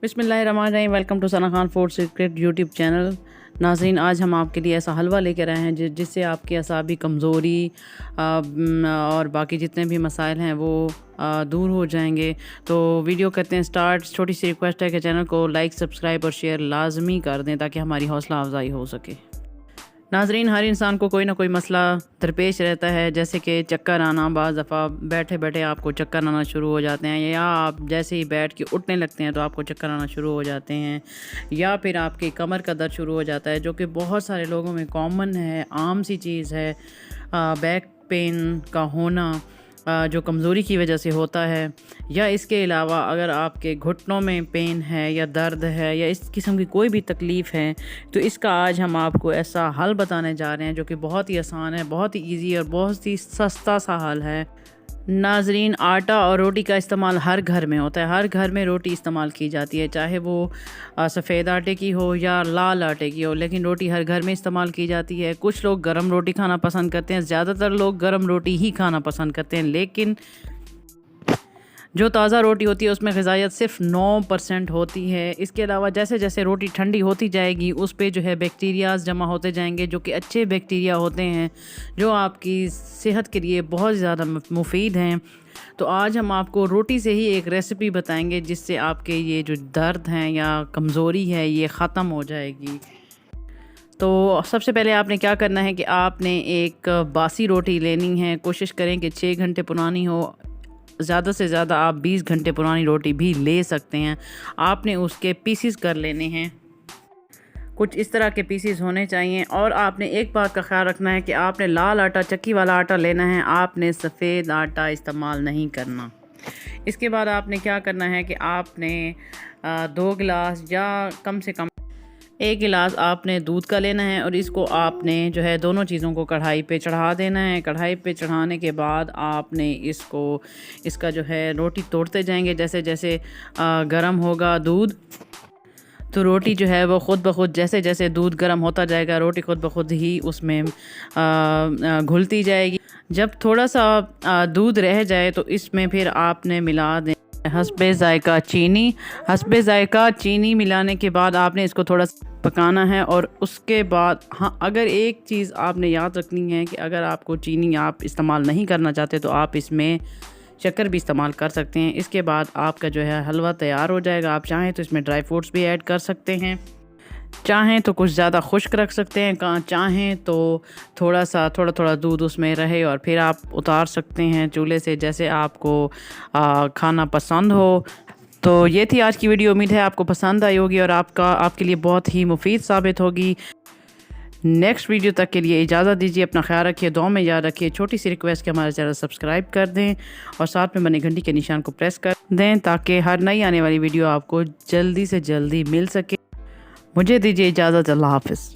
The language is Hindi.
बिस्मिल्लाहिर्रहमानिर्रहीम। Welcome to Sana Khan food secret YouTube channel. नाज़रीन, आज हम आपके लिए ऐसा हलवा लेकर आए हैं जिससे आपकी असाबी कमज़ोरी और बाकी जितने भी मसाइल हैं वो दूर हो जाएंगे। तो वीडियो करते हैं स्टार्ट। छोटी सी रिक्वेस्ट है कि चैनल को लाइक, सब्सक्राइब और शेयर लाजमी कर दें ताकि हमारी हौसला अफजाई हो सके। नाजरीन, हर इंसान को कोई ना कोई मसला दरपेश रहता है, जैसे कि चक्कर आना। बाज़ दफ़ा बैठे बैठे आपको चक्कर आना शुरू हो जाते हैं, या आप जैसे ही बैठ के उठने लगते हैं तो आपको चक्कर आना शुरू हो जाते हैं, या फिर आपकी कमर का दर्द शुरू हो जाता है, जो कि बहुत सारे लोगों में कॉमन है, आम सी चीज़ है। बैक पेन का होना जो कमज़ोरी की वजह से होता है, या इसके अलावा अगर आपके घुटनों में पेन है या दर्द है या इस किस्म की कोई भी तकलीफ़ है, तो इसका आज हम आपको ऐसा हल बताने जा रहे हैं जो कि बहुत ही आसान है, बहुत ही ईजी और बहुत ही सस्ता सा हल है। नाजरीन, आटा और रोटी का इस्तेमाल हर घर में होता है। हर घर में रोटी इस्तेमाल की जाती है, चाहे वो सफ़ेद आटे की हो या लाल आटे की हो, लेकिन रोटी हर घर में इस्तेमाल की जाती है। कुछ लोग गरम रोटी खाना पसंद करते हैं, ज़्यादातर लोग गरम रोटी ही खाना पसंद करते हैं, लेकिन जो ताज़ा रोटी होती है उसमें ग़िज़ायत सिर्फ 9% होती है। इसके अलावा जैसे जैसे रोटी ठंडी होती जाएगी उस पे जो है बैक्टीरियाज़ जमा होते जाएंगे, जो कि अच्छे बैक्टीरिया होते हैं, जो आपकी सेहत के लिए बहुत ज़्यादा मुफीद हैं। तो आज हम आपको रोटी से ही एक रेसिपी बताएंगे जिससे आपके ये जो दर्द हैं या कमज़ोरी है ये ख़त्म हो जाएगी। तो सबसे पहले आपने क्या करना है कि आपने एक बासी रोटी लेनी है। कोशिश करें कि 6 घंटे पुरानी हो, ज़्यादा से ज़्यादा आप 20 घंटे पुरानी रोटी भी ले सकते हैं। आपने उसके पीसीस कर लेने हैं, कुछ इस तरह के पीसीस होने चाहिए। और आपने एक बात का ख्याल रखना है कि आपने लाल आटा, चक्की वाला आटा लेना है, आपने सफ़ेद आटा इस्तेमाल नहीं करना। इसके बाद आपने क्या करना है कि आपने 2 गिलास या कम से कम 1 गिलास आपने दूध का लेना है, और इसको आपने जो है दोनों चीज़ों को कढ़ाई पे चढ़ा देना है। कढ़ाई पे चढ़ाने के बाद आपने इसका जो है रोटी तोड़ते जाएंगे। जैसे जैसे गर्म होगा दूध, तो रोटी जो है वो ख़ुद ब खुद, जैसे जैसे दूध गर्म होता जाएगा, रोटी ख़ुद ब खुद ही उसमें घुलती जाएगी। जब थोड़ा सा दूध रह जाए तो इसमें फिर आपने मिला दें हस्बे ज़ायका चीनी। हस्बे ज़ायका चीनी मिलाने के बाद आपने इसको थोड़ा पकाना है। और उसके बाद हाँ, अगर एक चीज़ आपने याद रखनी है कि अगर आपको चीनी आप इस्तेमाल नहीं करना चाहते तो आप इसमें शक्कर भी इस्तेमाल कर सकते हैं। इसके बाद आपका जो है हलवा तैयार हो जाएगा। आप चाहें तो इसमें ड्राई फ्रूट्स भी ऐड कर सकते हैं, चाहें तो कुछ ज़्यादा खुश्क रख सकते हैं, चाहें तो थोड़ा थोड़ा दूध उसमें रहे और फिर आप उतार सकते हैं चूल्हे से, जैसे आपको खाना पसंद हो। तो ये थी आज की वीडियो। उम्मीद है आपको पसंद आई होगी और आपके लिए बहुत ही मुफीद साबित होगी। नेक्स्ट वीडियो तक के लिए इजाज़त दीजिए। अपना ख्याल रखिए, दुआ में याद रखिए। छोटी सी रिक्वेस्ट कि हमारा चैनल सब्सक्राइब कर दें और साथ में बने घंटी के निशान को प्रेस कर दें ताकि हर नई आने वाली वीडियो आपको जल्दी से जल्दी मिल सके। मुझे दीजिए इजाज़त। अल्लाह हाफ़िज़।